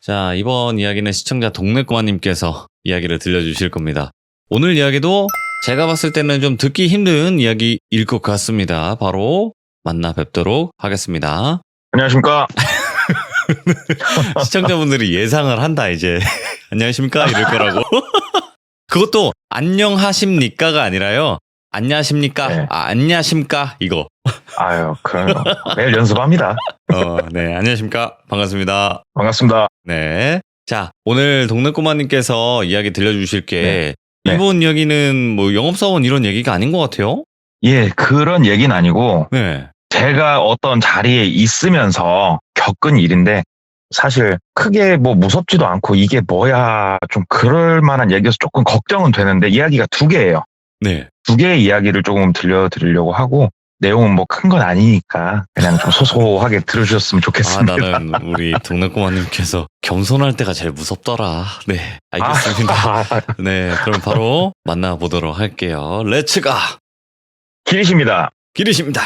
자, 이번 이야기는 시청자 동네꼬마님께서 이야기를 들려주실 겁니다. 오늘 이야기도 제가 봤을 때는 좀 듣기 힘든 이야기일 것 같습니다. 바로 만나 뵙도록 하겠습니다. 안녕하십니까. 시청자분들이 예상을 한다, 이제. 안녕하십니까? 이럴 거라고. 그것도 안녕하십니까가 아니라요. 안녕하십니까? 네. 안녕하십니까? 이거. 아유, 그럼 매일 연습합니다. 네, 안녕하십니까? 반갑습니다. 반갑습니다. 네. 자, 오늘 동네꼬마님께서 이야기 들려주실 게 네. 이번 이야기는 뭐 영업사원 이런 얘기가 아닌 것 같아요? 예, 그런 얘기는 아니고 네. 제가 어떤 자리에 있으면서 겪은 일인데 사실 크게 뭐 무섭지도 않고 이게 뭐야 좀 그럴 만한 얘기여서 조금 걱정은 되는데 이야기가 두 개예요. 네. 두 개의 이야기를 조금 들려드리려고 하고 내용은 뭐 큰 건 아니니까 그냥 좀 소소하게 들어주셨으면 좋겠습니다. 나는 우리 동네꼬마님께서 겸손할 때가 제일 무섭더라. 네, 알겠습니다. 네, 그럼 바로 만나보도록 할게요. 렛츠가! 길이십니다. 기리십니다.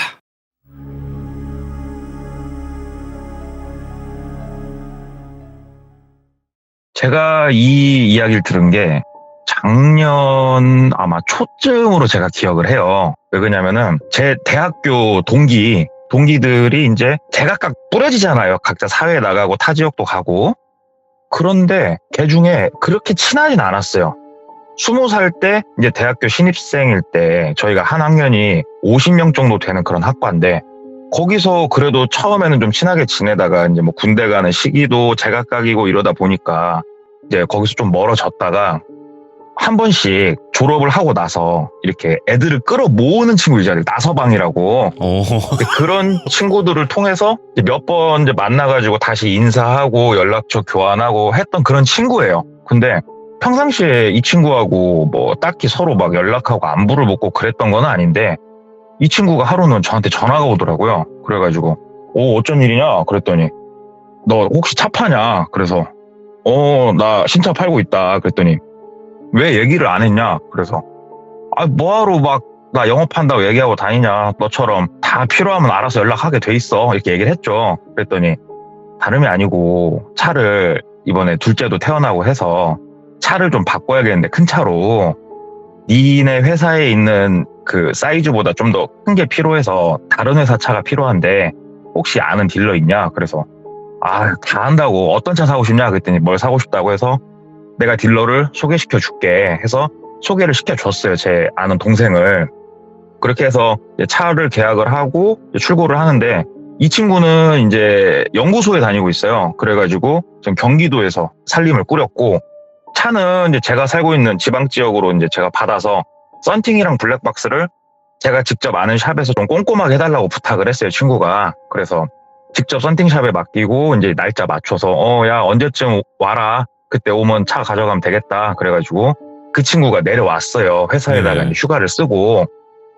제가 이 이야기를 들은 게 작년 아마 초쯤으로 제가 기억을 해요. 왜 그러냐면은 제 대학교 동기들이 이제 제각각 뿌려지잖아요. 각자 사회에 나가고 타 지역도 가고. 그런데 걔 중에 그렇게 친하진 않았어요. 20살 때 이제 대학교 신입생일 때 저희가 한 학년이 50명 정도 되는 그런 학과인데 거기서 그래도 처음에는 좀 친하게 지내다가 이제 뭐 군대 가는 시기도 제각각이고 이러다 보니까 이제 거기서 좀 멀어졌다가 한 번씩 졸업을 하고 나서 이렇게 애들을 끌어 모으는 친구 있잖아요. 나서방이라고. 그런 친구들을 통해서 몇 번 이제 만나가지고 다시 인사하고 연락처 교환하고 했던 그런 친구예요. 근데 평상시에 이 친구하고 뭐 딱히 서로 막 연락하고 안부를 묻고 그랬던 건 아닌데 이 친구가 하루는 저한테 전화가 오더라고요. 그래가지고 어쩐 일이냐 그랬더니 너 혹시 차 파냐? 그래서 나 신차 팔고 있다 그랬더니 왜 얘기를 안 했냐? 그래서 뭐하러 막 나 영업한다고 얘기하고 다니냐? 너처럼 다 필요하면 알아서 연락하게 돼 있어 이렇게 얘기를 했죠. 그랬더니 다름이 아니고 차를 이번에 둘째도 태어나고 해서 차를 좀 바꿔야겠는데 큰 차로 니네 회사에 있는 그 사이즈보다 좀 더 큰 게 필요해서 다른 회사 차가 필요한데 혹시 아는 딜러 있냐? 그래서 다 안다고 어떤 차 사고 싶냐? 그랬더니 뭘 사고 싶다고 해서 내가 딜러를 소개시켜 줄게 해서 소개를 시켜줬어요. 제 아는 동생을. 그렇게 해서 차를 계약을 하고 출고를 하는데 이 친구는 이제 연구소에 다니고 있어요. 그래가지고 전 경기도에서 살림을 꾸렸고 차는 이제 제가 살고 있는 지방 지역으로 이제 제가 받아서 썬팅이랑 블랙박스를 제가 직접 아는 샵에서 좀 꼼꼼하게 해달라고 부탁을 했어요, 친구가. 그래서 직접 썬팅샵에 맡기고 이제 날짜 맞춰서 야 언제쯤 와라. 그때 오면 차 가져가면 되겠다. 그래가지고 그 친구가 내려왔어요. 회사에다가 이제 휴가를 쓰고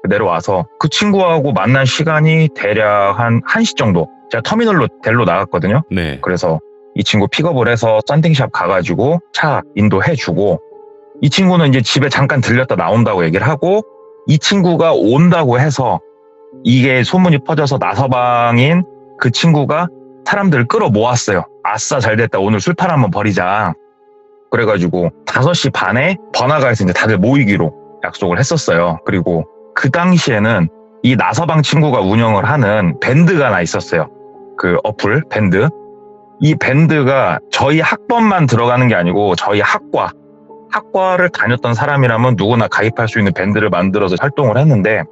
내려와서 그 친구하고 만난 시간이 대략 한 1시 정도. 제가 터미널로 델로 나갔거든요. 네. 그래서 이 친구 픽업을 해서 썬팅샵 가가지고 차 인도해주고 이 친구는 이제 집에 잠깐 들렸다 나온다고 얘기를 하고 이 친구가 온다고 해서 이게 소문이 퍼져서 나서방인 그 친구가 사람들을 끌어 모았어요. 아싸 잘됐다 오늘 술판 한번 벌이자. 그래가지고 5시 반에 번화가에서 이제 다들 모이기로 약속을 했었어요. 그리고 그 당시에는 이 나서방 친구가 운영을 하는 밴드가 하나 있었어요. 그 어플 밴드. 이 밴드가 저희 학번만 들어가는 게 아니고 저희 학과를 다녔던 사람이라면 누구나 가입할 수 있는 밴드를 만들어서 활동을 했는데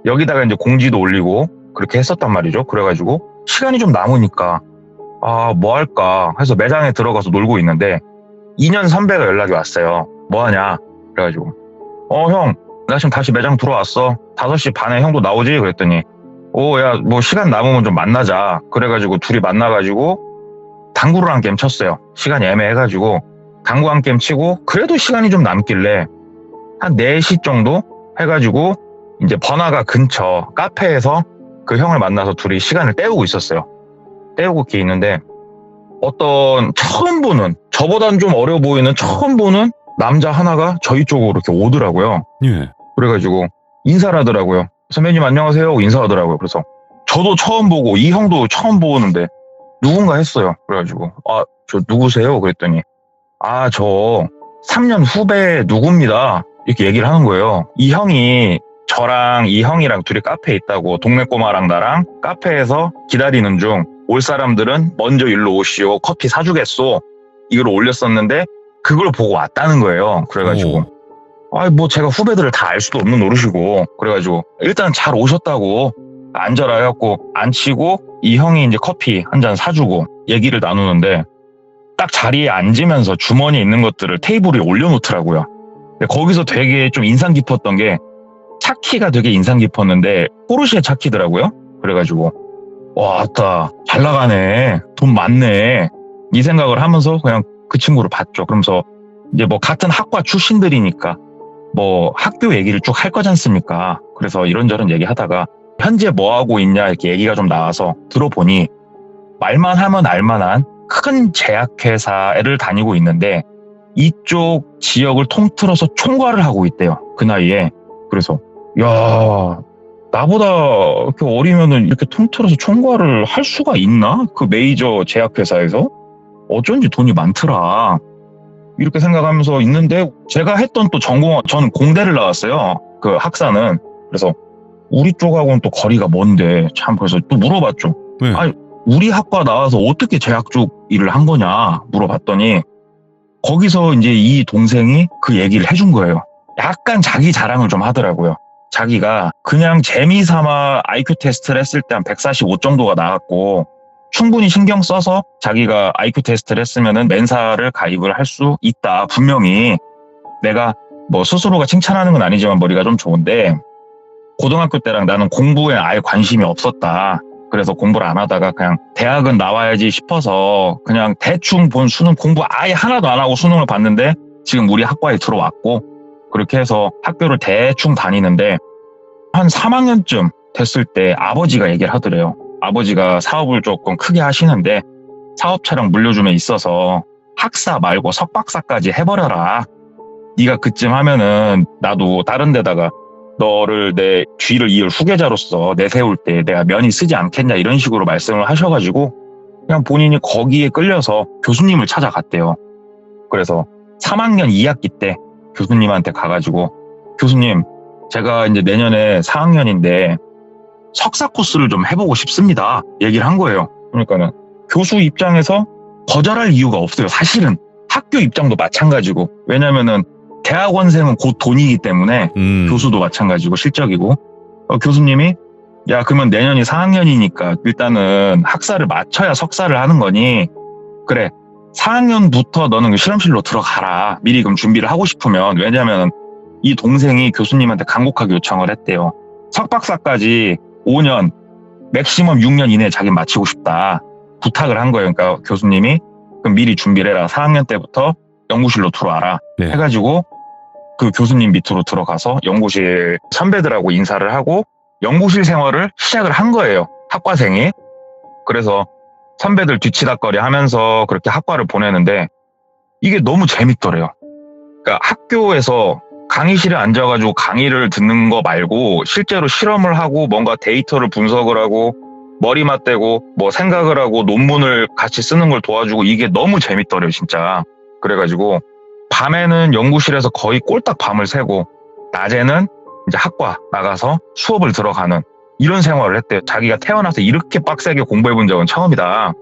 여기다가 이제 공지도 올리고 그렇게 했었단 말이죠. 그래가지고 시간이 좀 남으니까 뭐 할까 해서 매장에 들어가서 놀고 있는데 2년 선배가 연락이 왔어요. 뭐 하냐? 그래가지고 형 나 지금 다시 매장 들어왔어. 5시 반에 형도 나오지? 그랬더니 야 뭐 시간 남으면 좀 만나자. 그래가지고 둘이 만나가지고 당구를 한 게임 쳤어요. 시간이 애매해가지고 당구 한 게임 치고 그래도 시간이 좀 남길래 한 4시 정도 해가지고 이제 번화가 근처 카페에서 그 형을 만나서 둘이 시간을 때우고 있었어요. 때우고 이렇게 있는데 어떤 처음 보는 저보다는 좀 어려 보이는 처음 보는 남자 하나가 저희 쪽으로 이렇게 오더라고요. 예. 그래가지고 인사를 하더라고요. 선배님 안녕하세요 하고 인사하더라고요. 그래서 저도 처음 보고 이 형도 처음 보는데 누군가 했어요. 그래가지고 저 누구세요? 그랬더니 저 3년 후배 누구입니다. 이렇게 얘기를 하는 거예요. 이 형이 저랑 이 형이랑 둘이 카페에 있다고 동네 꼬마랑 나랑 카페에서 기다리는 중 올 사람들은 먼저 일로 오시오. 커피 사주겠소. 이걸 올렸었는데 그걸 보고 왔다는 거예요. 그래가지고 뭐 제가 후배들을 다 알 수도 없는 노릇이고 그래가지고 일단 잘 오셨다고 앉아라 해갖고 앉히고 이 형이 이제 커피 한 잔 사주고 얘기를 나누는데 딱 자리에 앉으면서 주머니에 있는 것들을 테이블 위에 올려놓더라고요. 근데 거기서 되게 좀 인상 깊었던 게 차키가 되게 인상 깊었는데 포르쉐 차키더라고요. 그래가지고 왔다 잘 나가네 돈 많네 이 생각을 하면서 그냥 그 친구를 봤죠. 그러면서 이제 뭐 같은 학과 출신들이니까 뭐 학교 얘기를 쭉 할 거지 않습니까? 그래서 이런저런 얘기하다가 현재 뭐 하고 있냐 이렇게 얘기가 좀 나와서 들어보니 말만 하면 알만한 큰 제약회사를 다니고 있는데 이쪽 지역을 통틀어서 총괄을 하고 있대요. 그 나이에. 그래서 야 나보다 이렇게 어리면은 이렇게 통틀어서 총괄을 할 수가 있나? 그 메이저 제약회사에서 어쩐지 돈이 많더라. 이렇게 생각하면서 있는데 제가 했던 또 전공 저는 공대를 나왔어요. 그 학사는. 그래서 우리 쪽하고는 또 거리가 먼데 참 그래서 또 물어봤죠. 네. 아니 우리 학과 나와서 어떻게 제약 쪽 일을 한 거냐 물어봤더니 거기서 이제 이 동생이 그 얘기를 해준 거예요. 약간 자기 자랑을 좀 하더라고요. 자기가 그냥 재미삼아 IQ 테스트를 했을 때 한 145 정도가 나왔고 충분히 신경 써서 자기가 IQ 테스트를 했으면은 멘사를 가입을 할 수 있다. 분명히 내가 뭐 스스로가 칭찬하는 건 아니지만 머리가 좀 좋은데 고등학교 때랑 나는 공부에 아예 관심이 없었다. 그래서 공부를 안 하다가 그냥 대학은 나와야지 싶어서 그냥 대충 본 수능 공부 아예 하나도 안 하고 수능을 봤는데 지금 우리 학과에 들어왔고 그렇게 해서 학교를 대충 다니는데 한 3학년쯤 됐을 때 아버지가 얘기를 하더래요. 아버지가 사업을 조금 크게 하시는데 사업차량 물려줌에 있어서 학사 말고 석박사까지 해버려라. 네가 그쯤 하면은 나도 다른 데다가 너를 내 뒤를 이을 후계자로서 내세울 때 내가 면이 쓰지 않겠냐 이런 식으로 말씀을 하셔가지고 그냥 본인이 거기에 끌려서 교수님을 찾아갔대요. 그래서 3학년 2학기 때 교수님한테 가가지고 교수님 제가 이제 내년에 4학년인데 석사 코스를 좀 해보고 싶습니다. 얘기를 한 거예요. 그러니까는 교수 입장에서 거절할 이유가 없어요. 사실은 학교 입장도 마찬가지고 왜냐면은 대학원생은 곧 돈이기 때문에 교수도 마찬가지고 실적이고 교수님이 야 그러면 내년이 4학년이니까 일단은 학사를 마쳐야 석사를 하는 거니 그래 4학년부터 너는 실험실로 들어가라. 미리 그럼 준비를 하고 싶으면 왜냐하면 이 동생이 교수님한테 간곡하게 요청을 했대요. 석박사까지 5년 맥시멈 6년 이내에 자기 마치고 싶다. 부탁을 한 거예요. 그러니까 교수님이 그럼 미리 준비를 해라. 4학년 때부터 연구실로 들어와라. 네. 해가지고 그 교수님 밑으로 들어가서 연구실 선배들하고 인사를 하고 연구실 생활을 시작을 한 거예요. 학과생이. 그래서 선배들 뒤치다꺼리 하면서 그렇게 학과를 보내는데 이게 너무 재밌더래요. 그러니까 학교에서 강의실에 앉아가지고 강의를 듣는 거 말고 실제로 실험을 하고 뭔가 데이터를 분석을 하고 머리 맞대고 뭐 생각을 하고 논문을 같이 쓰는 걸 도와주고 이게 너무 재밌더래요, 진짜. 그래가지고 밤에는 연구실에서 거의 꼴딱 밤을 새고 낮에는 이제 학과 나가서 수업을 들어가는 이런 생활을 했대요. 자기가 태어나서 이렇게 빡세게 공부해 본 적은 처음이다.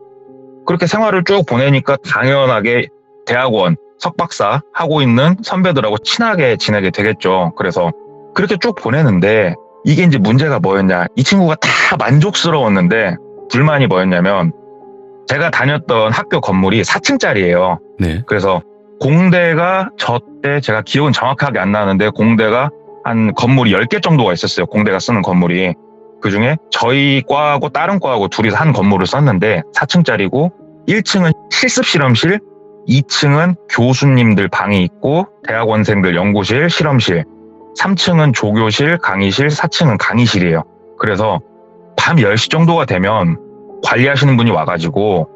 그렇게 생활을 쭉 보내니까 당연하게 대학원 석박사 하고 있는 선배들하고 친하게 지내게 되겠죠. 그래서 그렇게 쭉 보내는데 이게 이제 문제가 뭐였냐. 이 친구가 다 만족스러웠는데 불만이 뭐였냐면 제가 다녔던 학교 건물이 4층짜리예요. 네. 그래서 공대가 저 때 제가 기억은 정확하게 안 나는데 공대가 한 건물이 10개 정도가 있었어요. 공대가 쓰는 건물이. 그중에 저희 과하고 다른 과하고 둘이서 한 건물을 썼는데 4층짜리고 1층은 실습 실험실, 2층은 교수님들 방이 있고 대학원생들 연구실, 실험실, 3층은 조교실, 강의실, 4층은 강의실이에요. 그래서 밤 10시 정도가 되면 관리하시는 분이 와가지고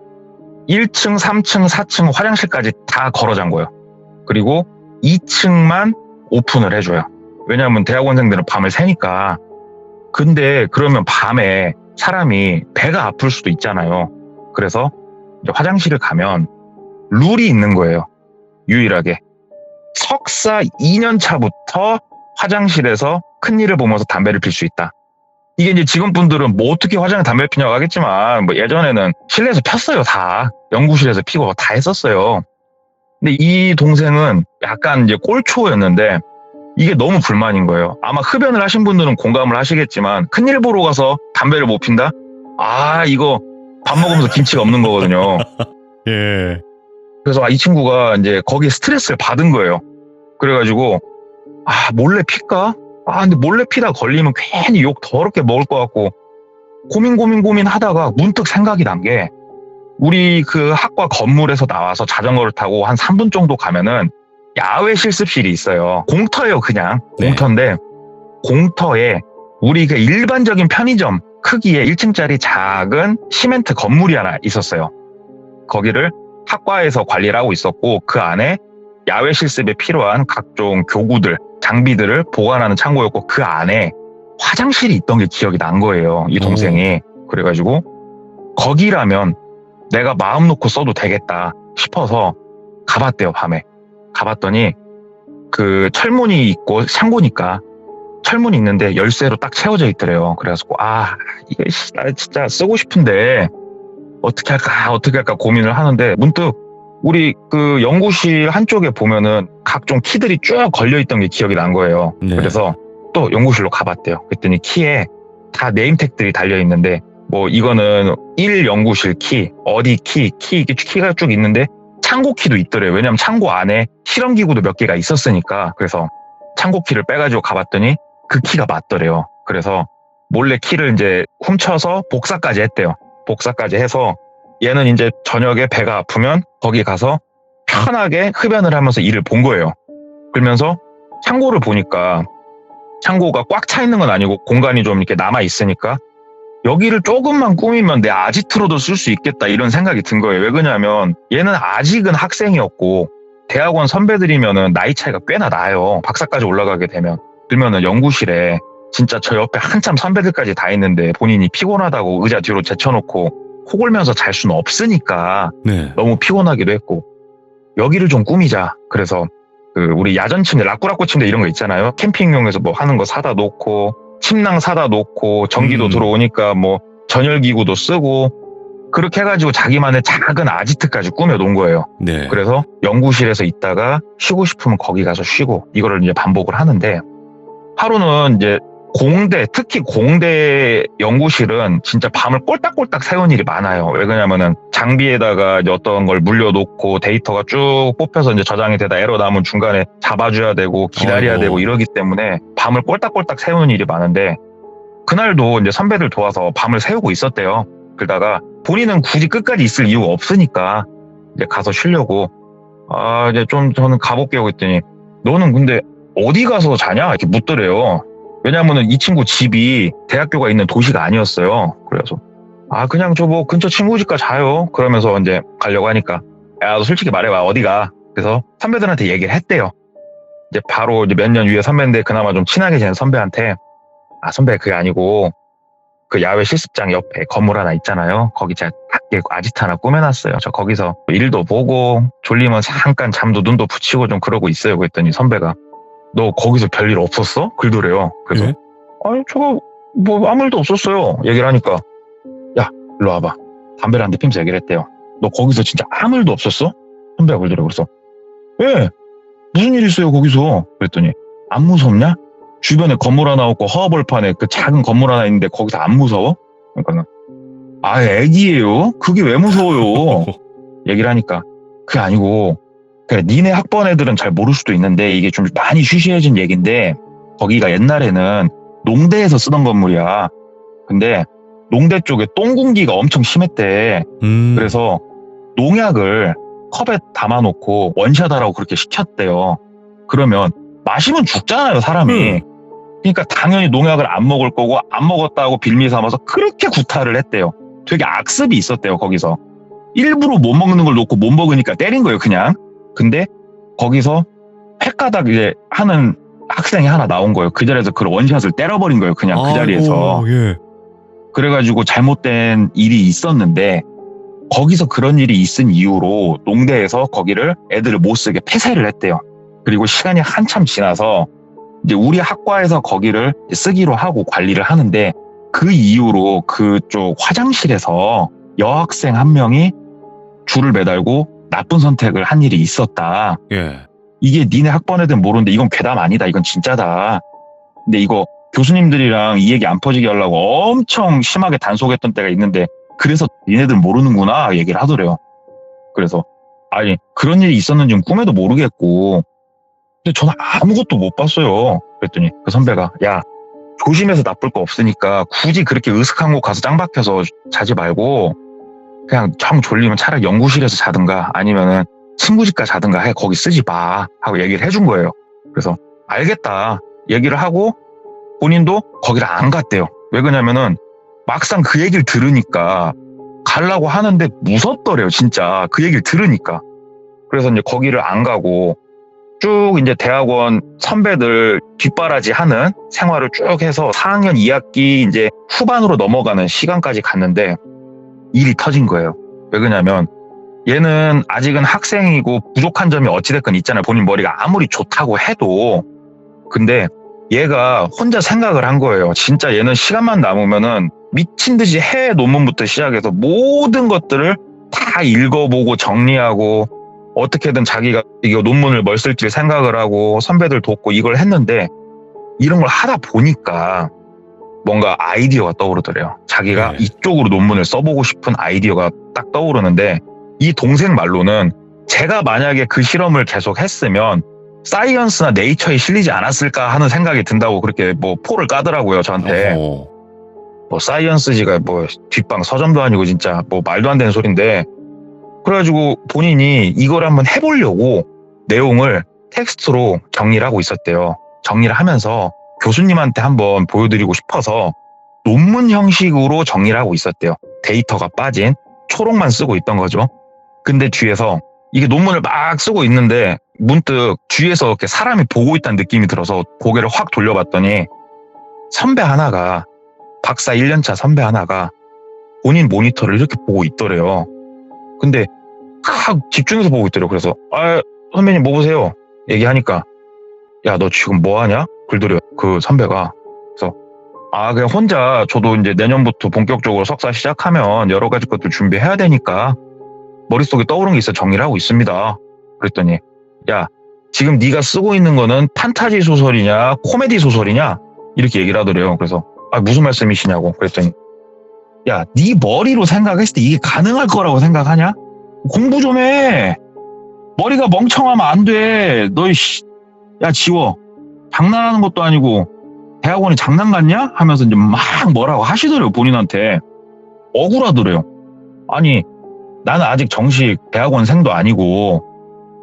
1층, 3층, 4층 화장실까지 다 걸어 잠궈요. 그리고 2층만 오픈을 해줘요. 왜냐하면 대학원생들은 밤을 새니까. 근데 그러면 밤에 사람이 배가 아플 수도 있잖아요. 그래서 이제 화장실을 가면 룰이 있는 거예요. 유일하게. 석사 2년 차부터 화장실에서 큰일을 보면서 담배를 필 수 있다. 이게 이제 지금 분들은 뭐 어떻게 화장에 담배를 피냐고 하겠지만 뭐 예전에는 실내에서 폈어요. 다. 연구실에서 피고 다 했었어요. 근데 이 동생은 약간 이제 꼴초였는데 이게 너무 불만인 거예요. 아마 흡연을 하신 분들은 공감을 하시겠지만 큰일 보러 가서 담배를 못 핀다? 아, 이거 밥 먹으면서 김치가 없는 거거든요. 예. 그래서 이 친구가 이제 거기에 스트레스를 받은 거예요. 그래가지고 몰래 필까? 근데 몰래 피다 걸리면 괜히 욕 더럽게 먹을 것 같고 고민 하다가 문득 생각이 난 게 우리 그 학과 건물에서 나와서 자전거를 타고 한 3분 정도 가면은 야외 실습실이 있어요. 공터예요, 그냥. 네. 공터인데 공터에 우리 그 일반적인 편의점 크기의 1층짜리 작은 시멘트 건물이 하나 있었어요. 거기를 학과에서 관리를 하고 있었고 그 안에 야외 실습에 필요한 각종 교구들, 장비들을 보관하는 창고였고 그 안에 화장실이 있던 게 기억이 난 거예요. 이 동생이. 그래가지고 거기라면 내가 마음 놓고 써도 되겠다 싶어서 가봤대요, 밤에. 가봤더니 그 철문이 있고 창고니까 철문이 있는데 열쇠로 딱 채워져 있더래요. 그래가지고 이거 나 진짜 쓰고 싶은데 어떻게 할까 고민을 하는데 문득 우리 그 연구실 한쪽에 보면은 각종 키들이 쭉 걸려있던 게 기억이 난 거예요. 네. 그래서 또 연구실로 가봤대요. 그랬더니 키에 다 네임택들이 달려있는데 뭐 이거는 1연구실 키, 어디 키, 이게 키가 쭉 있는데 창고 키도 있더래요. 왜냐면 창고 안에 실험기구도 몇 개가 있었으니까. 그래서 창고 키를 빼가지고 가봤더니 그 키가 맞더래요. 그래서 몰래 키를 이제 훔쳐서 복사까지 했대요. 복사까지 해서 얘는 이제 저녁에 배가 아프면 거기 가서 편하게 흡연을 하면서 일을 본 거예요. 그러면서 창고를 보니까 창고가 꽉 차 있는 건 아니고 공간이 좀 이렇게 남아 있으니까 여기를 조금만 꾸미면 내 아지트로도 쓸 수 있겠다 이런 생각이 든 거예요. 왜 그러냐면 얘는 아직은 학생이었고 대학원 선배들이면은 나이 차이가 꽤나 나요. 박사까지 올라가게 되면. 그러면은 연구실에 진짜 저 옆에 한참 선배들까지 다 있는데 본인이 피곤하다고 의자 뒤로 제쳐놓고 코 골면서 잘 수는 없으니까 네. 너무 피곤하기도 했고 여기를 좀 꾸미자. 그래서 그 우리 야전 침대, 라꾸라꾸 침대 이런 거 있잖아요. 캠핑용에서 뭐 하는 거 사다 놓고 침낭 사다 놓고 전기도 들어오니까 뭐 전열기구도 쓰고 그렇게 해가지고 자기만의 작은 아지트까지 꾸며 놓은 거예요. 네. 그래서 연구실에서 있다가 쉬고 싶으면 거기 가서 쉬고 이거를 이제 반복을 하는데 하루는 이제 공대, 특히 공대 연구실은 진짜 밤을 꼴딱꼴딱 새운 일이 많아요. 왜 그러냐면은 장비에다가 이제 어떤 걸 물려놓고 데이터가 쭉 뽑혀서 이제 저장이 되다 에러 나면 중간에 잡아줘야 되고 기다려야 되고 이러기 때문에 밤을 꼴딱꼴딱 세우는 일이 많은데 그날도 이제 선배들 도와서 밤을 새우고 있었대요. 그러다가 본인은 굳이 끝까지 있을 이유가 없으니까 이제 가서 쉬려고 이제 좀 저는 가볼게요 했더니 너는 근데 어디 가서 자냐? 이렇게 묻더래요. 왜냐면은 이 친구 집이 대학교가 있는 도시가 아니었어요. 그래서 그냥 저 뭐 근처 친구 집가 자요. 그러면서 이제 가려고 하니까 야, 너 솔직히 말해봐 어디가? 그래서 선배들한테 얘기를 했대요. 이제 바로 이제 몇 년 위에 선배인데 그나마 좀 친하게 지낸 선배한테 선배 그게 아니고 그 야외 실습장 옆에 건물 하나 있잖아요. 거기 제가 밖에 아지트 하나 꾸며놨어요. 저 거기서 일도 보고 졸리면 잠깐 잠도 눈도 붙이고 좀 그러고 있어요. 그랬더니 선배가 너 거기서 별일 없었어? 그러더래요. 그래서 네? 저거 뭐 아무 일도 없었어요. 얘기를 하니까 야 일로 와봐. 담배를 한 대 피면서 얘기를 했대요. 너 거기서 진짜 아무 일도 없었어? 선배가 그러더래요. 그래서 왜? 무슨 일 있어요 거기서? 그랬더니 안 무섭냐? 주변에 건물 하나 없고 허허벌판에 그 작은 건물 하나 있는데 거기서 안 무서워? 그러니까 애기예요? 그게 왜 무서워요? 얘기를 하니까 그게 아니고 그래, 니네 학번 애들은 잘 모를 수도 있는데 이게 좀 많이 쉬쉬해진 얘기인데 거기가 옛날에는 농대에서 쓰던 건물이야. 근데 농대 쪽에 똥군기가 엄청 심했대. 그래서 농약을 컵에 담아놓고 원샷하라고 그렇게 시켰대요. 그러면 마시면 죽잖아요, 사람이. 그러니까 당연히 농약을 안 먹을 거고 안 먹었다고 빌미 삼아서 그렇게 구타를 했대요. 되게 악습이 있었대요, 거기서. 일부러 못 먹는 걸 놓고 못 먹으니까 때린 거예요, 그냥. 근데 거기서 횟가닥 이제 하는 학생이 하나 나온 거예요. 그 자리에서 그 원샷을 때려버린 거예요. 그냥 그 자리에서. 예. 그래가지고 잘못된 일이 있었는데 거기서 그런 일이 있은 이유로 농대에서 거기를 애들을 못 쓰게 폐쇄를 했대요. 그리고 시간이 한참 지나서 이제 우리 학과에서 거기를 쓰기로 하고 관리를 하는데 그 이후로 그쪽 화장실에서 여학생 한 명이 줄을 매달고 나쁜 선택을 한 일이 있었다. 예. 이게 니네 학번 애들은 모르는데 이건 괴담 아니다. 이건 진짜다. 근데 이거 교수님들이랑 이 얘기 안 퍼지게 하려고 엄청 심하게 단속했던 때가 있는데 그래서 니네들 모르는구나 얘기를 하더래요. 그래서 아니 그런 일이 있었는지는 꿈에도 모르겠고 근데 저는 아무것도 못 봤어요. 그랬더니 그 선배가 야 조심해서 나쁠 거 없으니까 굳이 그렇게 으슥한 곳 가서 짱 박혀서 자지 말고 그냥 정 졸리면 차라리 연구실에서 자든가 아니면은 친구 집 가 자든가 해. 거기 쓰지 마 하고 얘기를 해준 거예요. 그래서 알겠다 얘기를 하고 본인도 거기를 안 갔대요. 왜 그러냐면은 막상 그 얘기를 들으니까 가려고 하는데 무섭더래요. 진짜 그 얘기를 들으니까. 그래서 이제 거기를 안 가고 쭉 이제 대학원 선배들 뒷바라지 하는 생활을 쭉 해서 4학년 2학기 이제 후반으로 넘어가는 시간까지 갔는데 일이 터진 거예요. 왜 그러냐면 얘는 아직은 학생이고 부족한 점이 어찌됐건 있잖아요. 본인 머리가 아무리 좋다고 해도. 근데 얘가 혼자 생각을 한 거예요. 진짜 얘는 시간만 남으면은 미친 듯이 해외 논문부터 시작해서 모든 것들을 다 읽어보고 정리하고 어떻게든 자기가 이거 논문을 뭘 쓸지 생각을 하고 선배들 돕고 이걸 했는데 이런 걸 하다 보니까 뭔가 아이디어가 떠오르더래요. 자기가 네. 이쪽으로 논문을 써보고 싶은 아이디어가 딱 떠오르는데 이 동생 말로는 제가 만약에 그 실험을 계속 했으면 사이언스나 네이처에 실리지 않았을까 하는 생각이 든다고 그렇게 뭐 포를 까더라고요, 저한테. 어허. 뭐 사이언스지가 뭐 뒷방 서점도 아니고 진짜 뭐 말도 안 되는 소린데 그래가지고 본인이 이걸 한번 해보려고 내용을 텍스트로 정리를 하고 있었대요. 정리를 하면서 교수님한테 한번 보여드리고 싶어서 논문 형식으로 정리를 하고 있었대요. 데이터가 빠진 초록만 쓰고 있던 거죠. 근데 뒤에서 이게 논문을 막 쓰고 있는데 문득 뒤에서 이렇게 사람이 보고 있다는 느낌이 들어서 고개를 확 돌려봤더니 선배 하나가 박사 1년차 선배 하나가 본인 모니터를 이렇게 보고 있더래요. 근데 확 집중해서 보고 있더래요. 그래서 선배님 뭐 보세요? 얘기하니까 야 너 지금 뭐 하냐? 그러더래요. 그 선배가. 그래서 그냥 혼자 저도 이제 내년부터 본격적으로 석사 시작하면 여러 가지 것들 준비해야 되니까 머릿속에 떠오른 게 있어 정리를 하고 있습니다. 그랬더니 야 지금 네가 쓰고 있는 거는 판타지 소설이냐 코미디 소설이냐 이렇게 얘기를 하더래요. 그래서 무슨 말씀이시냐고 그랬더니 야 네 머리로 생각했을 때 이게 가능할 거라고 생각하냐? 공부 좀 해. 머리가 멍청하면 안 돼. 너 야 지워. 장난하는 것도 아니고 대학원이 장난 같냐? 하면서 이제 막 뭐라고 하시더래요. 본인한테. 억울하더래요. 아니 나는 아직 정식 대학원생도 아니고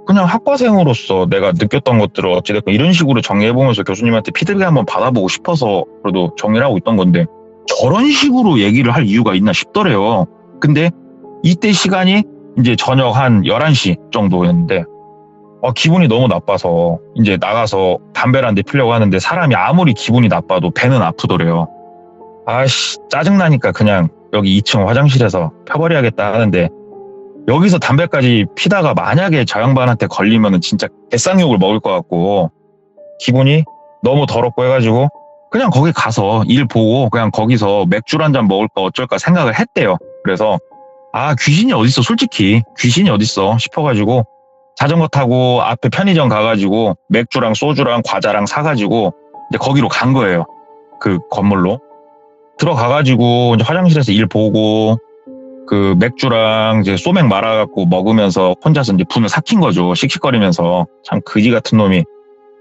그냥 학과생으로서 내가 느꼈던 것들을 어찌됐건 이런 식으로 정리해보면서 교수님한테 피드백 한번 받아보고 싶어서 그래도 정리를 하고 있던 건데 저런 식으로 얘기를 할 이유가 있나 싶더래요. 근데 이때 시간이 이제 저녁 한 11시 정도였는데 기분이 너무 나빠서 이제 나가서 담배를 한 대 피려고 하는데 사람이 아무리 기분이 나빠도 배는 아프더래요. 짜증나니까 그냥 여기 2층 화장실에서 펴버려야겠다 하는데 여기서 담배까지 피다가 만약에 저 양반한테 걸리면은 진짜 개쌍욕을 먹을 것 같고 기분이 너무 더럽고 해가지고 그냥 거기 가서 일 보고 그냥 거기서 맥주 한 잔 먹을까 어쩔까 생각을 했대요. 그래서 귀신이 어딨어 솔직히 귀신이 어딨어 싶어가지고 자전거 타고 앞에 편의점 가가지고 맥주랑 소주랑 과자랑 사가지고 이제 거기로 간 거예요. 그 건물로 들어가가지고 이제 화장실에서 일 보고 그 맥주랑 이제 소맥 말아갖고 먹으면서 혼자서 이제 분을 삭힌 거죠. 씩씩거리면서. 참 그지 같은 놈이.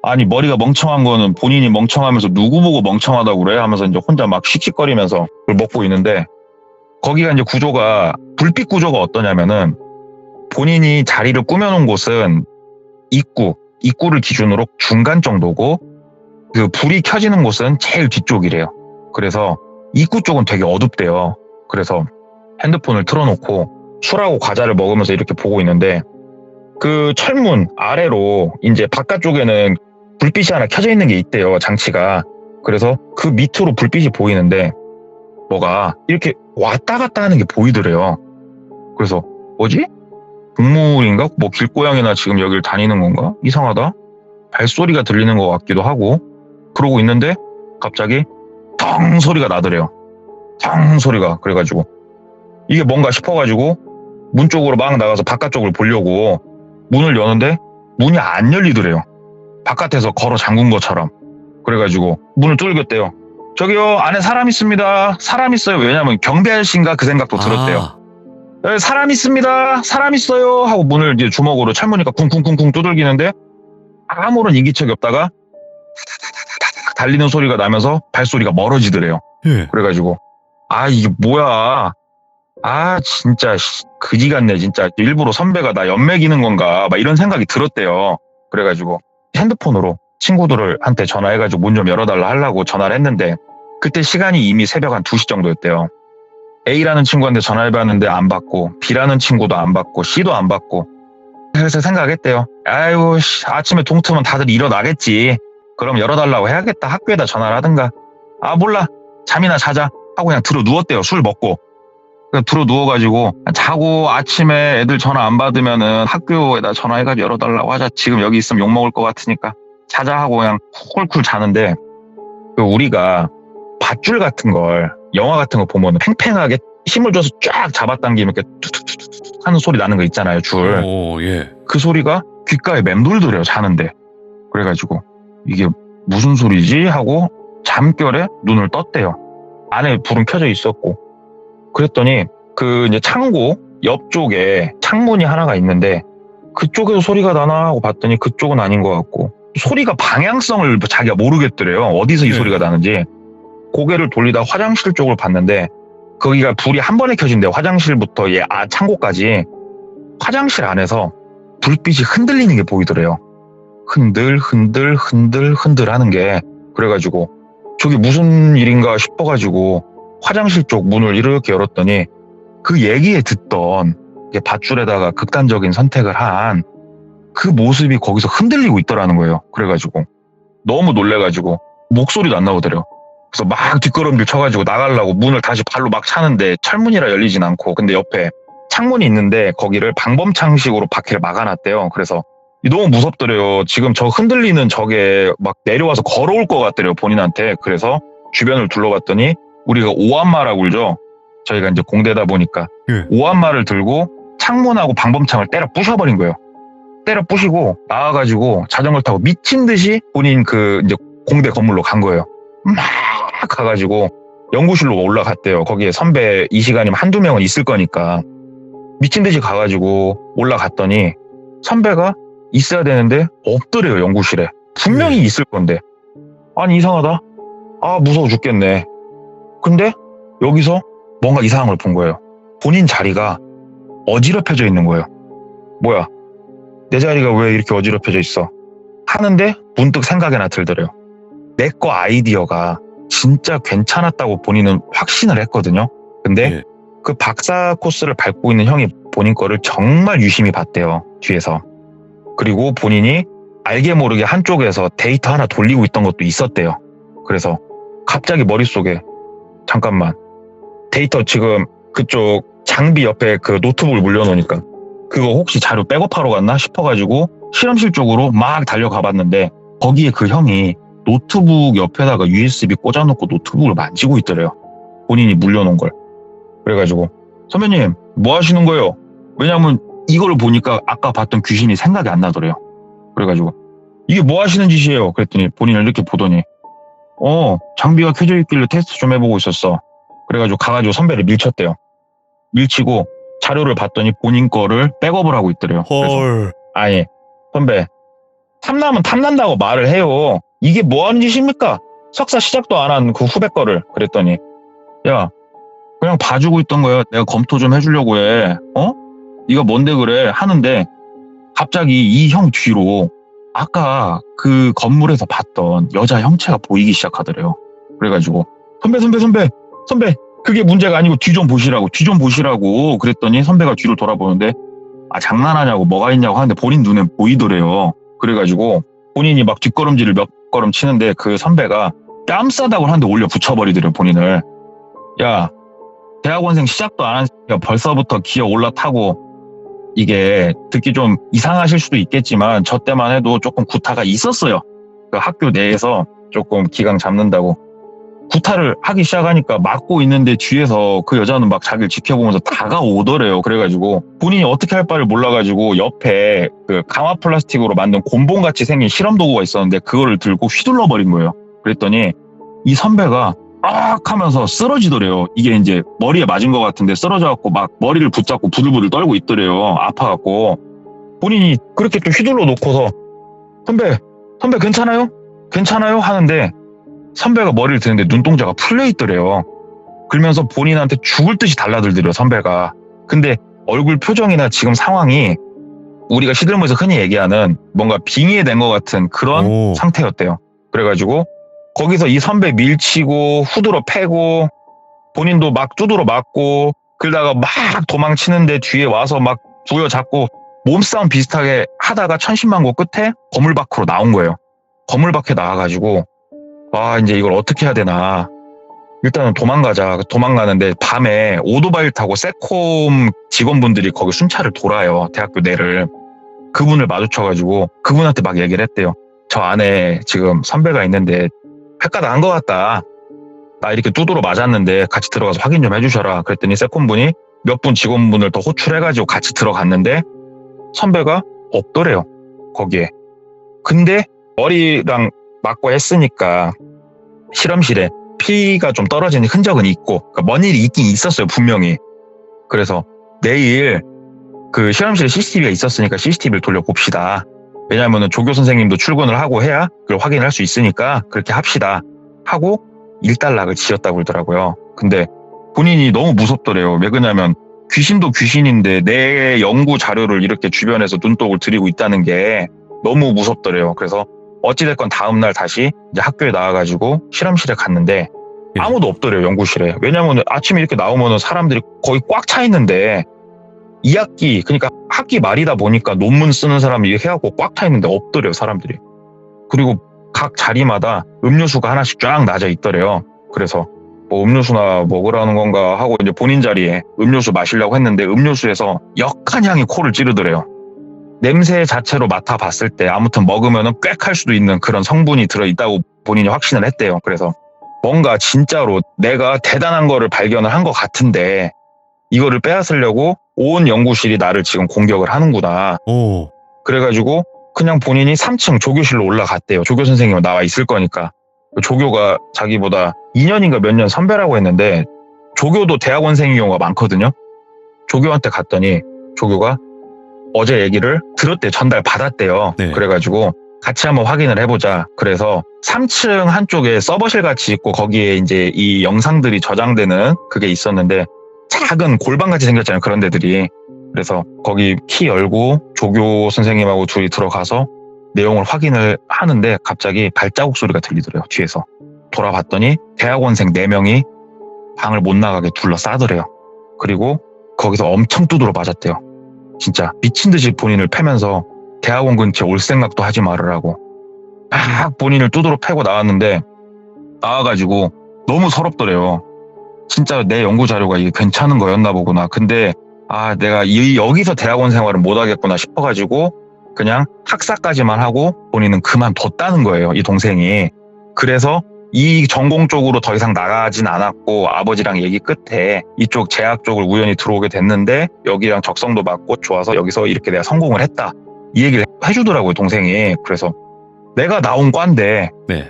아니 머리가 멍청한 거는 본인이 멍청하면서 누구 보고 멍청하다고 그래? 하면서 이제 혼자 막 씩씩거리면서 그걸 먹고 있는데 거기가 이제 구조가 불빛 구조가 어떠냐면은 본인이 자리를 꾸며놓은 곳은 입구를 기준으로 중간 정도고 그 불이 켜지는 곳은 제일 뒤쪽이래요. 그래서 입구 쪽은 되게 어둡대요. 그래서 핸드폰을 틀어놓고 술하고 과자를 먹으면서 이렇게 보고 있는데 그 철문 아래로 이제 바깥쪽에는 불빛이 하나 켜져 있는 게 있대요. 장치가. 그래서 그 밑으로 불빛이 보이는데 뭐가 이렇게 왔다 갔다 하는 게 보이더래요. 그래서 뭐지? 동물인가? 뭐 길고양이나 지금 여길 다니는 건가? 이상하다. 발소리가 들리는 것 같기도 하고 그러고 있는데 갑자기 텅 소리가 나더래요. 텅 소리가. 그래가지고 이게 뭔가 싶어가지고 문 쪽으로 막 나가서 바깥쪽을 보려고 문을 여는데 문이 안 열리더래요. 바깥에서 걸어 잠근 것처럼. 그래가지고 문을 뚫겼대요. 저기요, 안에 사람 있습니다. 사람 있어요. 왜냐면 경비 아저씨인가 그 생각도 들었대요. 네, 사람 있습니다. 사람 있어요. 하고 문을 이제 주먹으로 철무니까 쿵쿵쿵쿵 두들기는데 아무런 인기척이 없다가 달리는 소리가 나면서 발소리가 멀어지더래요. 예. 그래가지고 아 이게 뭐야. 아 진짜 그지 같네 진짜. 일부러 선배가 나 연맥이는 건가 막 이런 생각이 들었대요. 그래가지고 핸드폰으로 친구들한테 전화해가지고 문 좀 열어달라 하려고 전화를 했는데 그때 시간이 이미 새벽 한 2시 정도였대요. A라는 친구한테 전화해봤는데 안 받고 B라는 친구도 안 받고 C도 안 받고. 그래서 생각했대요. 아이고 아침에 동트면 다들 일어나겠지. 그럼 열어달라고 해야겠다. 학교에다 전화를 하든가. 아 몰라 잠이나 자자 하고 그냥 들어 누웠대요. 술 먹고. 들어 누워가지고 자고 아침에 애들 전화 안 받으면은 학교에다 전화해가지고 열어달라고 하자. 지금 여기 있으면 욕먹을 것 같으니까 자자 하고 그냥 쿨쿨 자는데 우리가 밧줄 같은 걸 영화 같은 거 보면 팽팽하게 힘을 줘서 쫙 잡아당기면 이렇게 툭툭툭툭 하는 소리 나는 거 있잖아요. 줄. 오, 예. 그 소리가 귓가에 맴돌더래요. 자는데. 그래가지고 이게 무슨 소리지 하고 잠결에 눈을 떴대요. 안에 불은 켜져 있었고. 그랬더니 그 이제 창고 옆쪽에 창문이 하나가 있는데 그쪽에서 소리가 나나 하고 봤더니 그쪽은 아닌 것 같고 소리가 방향성을 자기가 모르겠더래요. 어디서 이 소리가 나는지. 고개를 돌리다 화장실 쪽을 봤는데 거기가 불이 한 번에 켜진대요. 화장실부터 창고까지. 화장실 안에서 불빛이 흔들리는 게 보이더래요. 흔들 하는 게. 그래가지고 저게 무슨 일인가 싶어가지고 화장실 쪽 문을 이렇게 열었더니 그 얘기에 듣던 밧줄에다가 극단적인 선택을 한 그 모습이 거기서 흔들리고 있더라는 거예요. 그래가지고 너무 놀래가지고 목소리도 안 나오더래요. 그래서 막 뒷걸음질 쳐가지고 나가려고 문을 다시 발로 막 차는데 철문이라 열리진 않고 근데 옆에 창문이 있는데 거기를 방범창식으로 바퀴를 막아놨대요. 그래서 너무 무섭더래요. 지금 저 흔들리는 저게 막 내려와서 걸어올 것 같더래요. 본인한테. 그래서 주변을 둘러봤더니 우리가 오한마라고 그러죠. 저희가 이제 공대다 보니까 오한마를 들고 창문하고 방범창을 때려 부셔버린 거예요. 때려 부시고 나와가지고 자전거를 타고 미친 듯이 본인 그 이제 공대 건물로 간 거예요. 막 가가지고 연구실로 올라갔대요. 거기에 선배 이 시간이면 한두 명은 있을 거니까. 미친 듯이 가가지고 올라갔더니 선배가 있어야 되는데 없더래요. 연구실에. 분명히 있을 건데. 아니 이상하다. 아 무서워 죽겠네. 근데 여기서 뭔가 이상한 걸 본 거예요. 본인 자리가 어지럽혀져 있는 거예요. 뭐야 내 자리가 왜 이렇게 어지럽혀져 있어 하는데 문득 생각이 하나 들더래요. 내 거 아이디어가 진짜 괜찮았다고 본인은 확신을 했거든요. 근데 그 박사 코스를 밟고 있는 형이 본인 거를 정말 유심히 봤대요. 뒤에서. 그리고 본인이 알게 모르게 한쪽에서 데이터 하나 돌리고 있던 것도 있었대요. 그래서 갑자기 머릿속에 잠깐만 데이터 지금 그쪽 장비 옆에 그 노트북을 물려놓으니까 그거 혹시 자료 백업하러 갔나 싶어가지고 실험실 쪽으로 막 달려가 봤는데 거기에 그 형이 노트북 옆에다가 USB 꽂아놓고 노트북을 만지고 있더래요. 본인이 물려놓은 걸. 그래가지고 선배님 뭐 하시는 거예요? 왜냐면 이걸 보니까 아까 봤던 귀신이 생각이 안 나더래요. 그래가지고 이게 뭐 하시는 짓이에요? 그랬더니 본인을 이렇게 보더니 장비가 켜져 있길래 테스트 좀 해보고 있었어. 그래가지고 가가지고 선배를 밀쳤대요. 밀치고 자료를 봤더니 본인 거를 백업을 하고 있더래요. 그래서 아니 선배 탐나면 탐난다고 말을 해요. 이게 뭐 하는 짓입니까? 석사 시작도 안 한 그 후배 거를. 그랬더니 야 그냥 봐주고 있던 거야. 내가 검토 좀 해주려고 해. 네가 뭔데 그래 하는데 갑자기 이 형 뒤로 아까 그 건물에서 봤던 여자 형체가 보이기 시작하더래요. 그래가지고 선배 그게 문제가 아니고 뒤 좀 보시라고 그랬더니 선배가 뒤를 돌아보는데 장난하냐고 뭐가 있냐고 하는데 본인 눈에 보이더래요. 그래가지고 본인이 막 뒷걸음질을 몇 걸음 치는데 그 선배가 뺨싸다고 하는데 올려 붙여버리더래요. 본인을. 야 대학원생 시작도 안 한 새끼가 벌써부터 기어 올라타고, 이게 듣기 좀 이상하실 수도 있겠지만 저 때만 해도 조금 구타가 있었어요. 그 학교 내에서 조금 기강 잡는다고 구타를 하기 시작하니까 막고 있는데 뒤에서 그 여자는 막 자기를 지켜보면서 다가오더래요. 그래가지고 본인이 어떻게 할 바를 몰라가지고 옆에 그 강화 플라스틱으로 만든 곤봉같이 생긴 실험 도구가 있었는데 그거를 들고 휘둘러 버린 거예요. 그랬더니 이 선배가 악 하면서 쓰러지더래요. 이게 이제 머리에 맞은 것 같은데 쓰러져갖고 막 머리를 붙잡고 부들부들 떨고 있더래요. 아파갖고. 본인이 그렇게 좀 휘둘러 놓고서 선배 괜찮아요? 괜찮아요? 하는데 선배가 머리를 드는데 눈동자가 풀려 있더래요. 그러면서 본인한테 죽을 듯이 달라들더래요, 선배가. 근데 얼굴 표정이나 지금 상황이 우리가 시들머에서 흔히 얘기하는 뭔가 빙의된 것 같은 그런 오. 상태였대요. 그래가지고 거기서 이 선배 밀치고 후드로 패고 본인도 막 두드러 맞고 그러다가 막 도망치는데 뒤에 와서 막 부여잡고 몸싸움 비슷하게 하다가 천신만고 끝에 건물 밖으로 나온 거예요. 건물 밖에 나와가지고 이제 이걸 어떻게 해야 되나. 일단은 도망가자. 도망가는데 밤에 오토바이를 타고 세콤 직원분들이 거기 순찰을 돌아요. 대학교 내를. 그분을 마주쳐가지고 그분한테 막 얘기를 했대요. 저 안에 지금 선배가 있는데 패가 난 것 같다. 나 이렇게 두드러 맞았는데 같이 들어가서 확인 좀 해주셔라. 그랬더니 세콤분이 몇 분 직원분을 더 호출해가지고 같이 들어갔는데 선배가 없더래요. 거기에. 근데 머리랑 맞고 했으니까 실험실에 피가 좀 떨어지는 흔적은 있고 그러니까 먼 일이 있긴 있었어요. 분명히. 그래서 내일 그 실험실에 CCTV가 있었으니까 CCTV를 돌려봅시다. 왜냐하면 조교 선생님도 출근을 하고 해야 그걸 확인할 수 있으니까 그렇게 합시다 하고 일단락을 지었다고 그러더라고요. 근데 본인이 너무 무섭더래요. 왜 그러냐면 귀신도 귀신인데 내 연구 자료를 이렇게 주변에서 눈독을 들이고 있다는 게 너무 무섭더래요. 그래서 어찌됐건 다음날 다시 이제 학교에 나와가지고 실험실에 갔는데 아무도 없더래요. 연구실에. 왜냐면 아침에 이렇게 나오면 사람들이 거의 꽉 차 있는데 2학기 그러니까 학기 말이다 보니까 논문 쓰는 사람이 이렇게 해갖고 꽉 차 있는데 없더래요. 사람들이. 그리고 각 자리마다 음료수가 하나씩 쫙 놔져 있더래요. 그래서 뭐 음료수나 먹으라는 건가 하고 이제 본인 자리에 음료수 마시려고 했는데 음료수에서 역한 향이 코를 찌르더래요. 냄새 자체로 맡아봤을 때 아무튼 먹으면은 꽥할 수도 있는 그런 성분이 들어있다고 본인이 확신을 했대요. 그래서 뭔가 진짜로 내가 대단한 거를 발견을 한 것 같은데 이거를 빼앗으려고 온 연구실이 나를 지금 공격을 하는구나. 오. 그래가지고 그냥 본인이 3층 조교실로 올라갔대요. 조교 선생님은 나와 있을 거니까. 조교가 자기보다 2년인가 몇 년 선배라고 했는데 조교도 대학원생인 경우가 많거든요. 조교한테 갔더니 조교가 어제 얘기를 들었대요. 전달 받았대요. 네. 그래가지고 같이 한번 확인을 해보자. 그래서 3층 한쪽에 서버실 같이 있고 거기에 이제 이 영상들이 저장되는 그게 있었는데 작은 골방같이 생겼잖아요. 그런 데들이. 그래서 거기 키 열고 조교 선생님하고 둘이 들어가서 내용을 확인을 하는데 갑자기 발자국 소리가 들리더래요. 뒤에서. 돌아봤더니 대학원생 4명이 방을 못 나가게 둘러싸더래요. 그리고 거기서 엄청 두드러 맞았대요. 진짜 미친 듯이 본인을 패면서 대학원 근처에 올 생각도 하지 말으라고 막 본인을 두드러 패고 나왔는데 나와가지고 너무 서럽더래요. 진짜 내 연구 자료가 이게 괜찮은 거였나 보구나. 근데 내가 여기서 대학원 생활을 못 하겠구나 싶어가지고 그냥 학사까지만 하고 본인은 그만뒀다는 거예요. 이 동생이. 그래서 이 전공 쪽으로 더 이상 나가진 않았고 아버지랑 얘기 끝에 이쪽 제약 쪽을 우연히 들어오게 됐는데 여기랑 적성도 맞고 좋아서 여기서 이렇게 내가 성공을 했다. 이 얘기를 해주더라고요. 동생이. 그래서 내가 나온 과인데 네.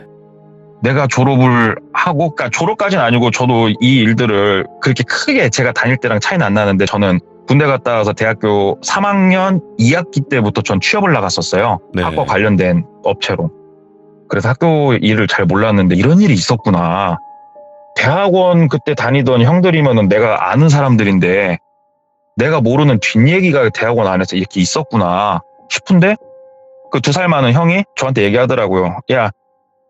내가 졸업을 하고 그러니까 졸업까지는 아니고 저도 이 일들을 그렇게 크게 제가 다닐 때랑 차이는 안 나는데 저는 군대 갔다 와서 대학교 3학년 2학기 때부터 전 취업을 나갔었어요. 네. 학과 관련된 업체로. 그래서 학교 일을 잘 몰랐는데 이런 일이 있었구나. 대학원 그때 다니던 형들이면은 내가 아는 사람들인데 내가 모르는 뒷얘기가 대학원 안에서 이렇게 있었구나 싶은데 그 2살 많은 형이 저한테 얘기하더라고요. 야,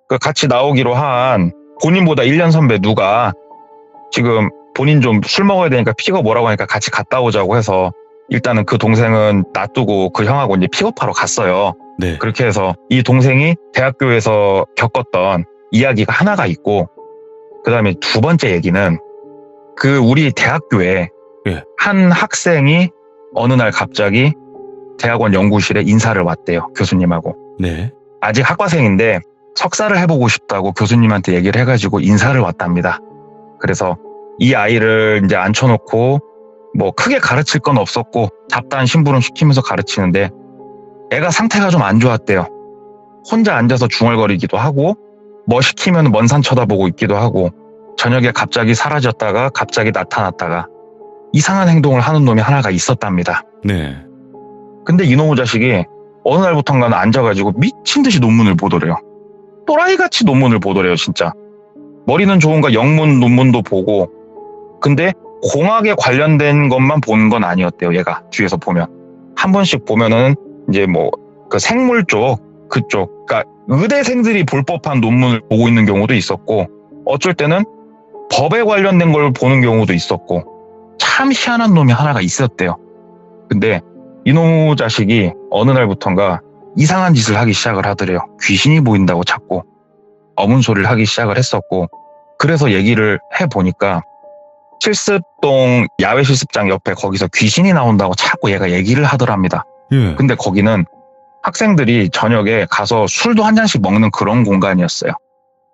그 같이 나오기로 한 본인보다 1년 선배 누가 지금 본인 좀 술 먹어야 되니까 픽업 뭐라고 하니까 같이 갔다 오자고 해서 일단은 그 동생은 놔두고 그 형하고 이제 픽업하러 갔어요. 네. 그렇게 해서 이 동생이 대학교에서 겪었던 이야기가 하나가 있고 그다음에 2번째 얘기는 그 우리 대학교에 예. 한 학생이 어느 날 갑자기 대학원 연구실에 인사를 왔대요. 교수님하고. 네. 아직 학과생인데 석사를 해보고 싶다고 교수님한테 얘기를 해가지고 인사를 왔답니다. 그래서 이 아이를 이제 앉혀놓고 뭐 크게 가르칠 건 없었고 잡다한 심부름 시키면서 가르치는데 애가 상태가 좀 안 좋았대요. 혼자 앉아서 중얼거리기도 하고 뭐 시키면 먼 산 쳐다보고 있기도 하고 저녁에 갑자기 사라졌다가 갑자기 나타났다가 이상한 행동을 하는 놈이 하나가 있었답니다. 네. 근데 이놈의 자식이 어느 날부턴가는 앉아가지고 미친 듯이 논문을 보더래요. 또라이같이 논문을 보더래요, 진짜. 머리는 좋은가 영문 논문도 보고. 근데 공학에 관련된 것만 보는 건 아니었대요, 얘가. 뒤에서 보면. 한 번씩 보면은 이제 뭐 그 생물 쪽, 그쪽. 그러니까 의대생들이 볼 법한 논문을 보고 있는 경우도 있었고 어쩔 때는 법에 관련된 걸 보는 경우도 있었고 참 희한한 놈이 하나가 있었대요. 근데 이놈의 자식이 어느 날부턴가 이상한 짓을 하기 시작을 하더래요. 귀신이 보인다고 자꾸 어문 소리를 하기 시작을 했었고 그래서 얘기를 해보니까 실습동 야외 실습장 옆에 거기서 귀신이 나온다고 자꾸 얘가 얘기를 하더랍니다. 예. 근데 거기는 학생들이 저녁에 가서 술도 한 잔씩 먹는 그런 공간이었어요.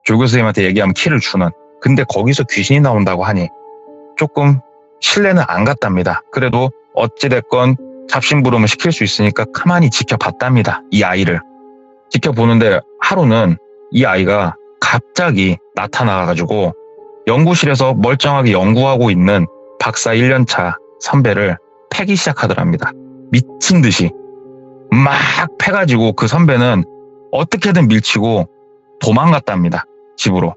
조교수님한테 얘기하면 키를 주는. 근데 거기서 귀신이 나온다고 하니 조금 신뢰는 안 갔답니다. 그래도 어찌됐건 잡심부름을 시킬 수 있으니까 가만히 지켜봤답니다. 이 아이를. 지켜보는데 하루는 이 아이가 갑자기 나타나가지고 연구실에서 멀쩡하게 연구하고 있는 박사 1년차 선배를 패기 시작하더랍니다. 미친 듯이. 막 패가지고 그 선배는 어떻게든 밀치고 도망갔답니다. 집으로